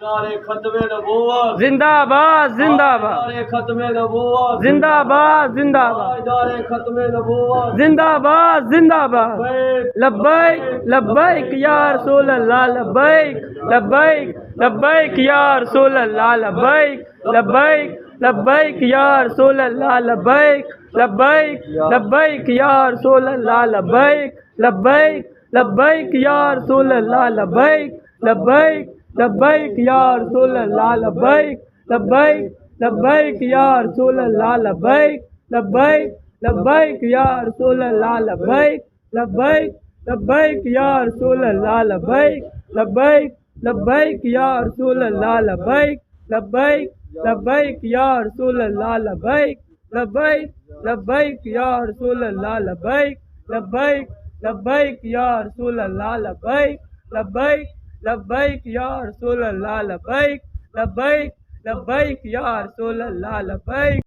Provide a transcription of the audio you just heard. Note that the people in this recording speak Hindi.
नारे खत्मे नबूवत जिंदाबाद जिंदाबाद नारे खत्मे नबूवत जिंदाबाद जिंदाबाद नारे खत्मे नबूवत जिंदाबाद जिंदाबाद लब्बैक लब्बैक या रसूल अल्लाह लब्बैक लब्बैक लब्बैक या रसूल अल्लाह लब्बैक लब्बैक लब्बैक या रसूल अल्लाह लब्बैक लब्बैक लब्बैक या रसूल अल्लाह लब्बैक लब्बैक लब्बैक या रसूल अल्लाह लब्बैक लब्बैक लब्बैक या रसूल अल्लाह लब्बैक लब्बैक लब्बैक या रसूल अल्लाह लब्बैक लब्बैक लब्बैक या रसूल अल्लाह लब्बैक लब्बैक लब्बैक या रसूल अल्लाह लब्बैक लब्बैक लब्बैक या रसूल अल्लाह लब्बैक लब्बैक लब्बैक या रसूल अल्लाह लब्बैक लब्बैक लब्बैक या रसूल अल्लाह लब्बैक लब्बैक लब्बैक या रसूल अल्लाह लब्बैक लब्बैक लब्बैक या रसूल अल्लाह लब्बैक लब्बैक लब्बैक या रसूल अल्लाह लब्बैक।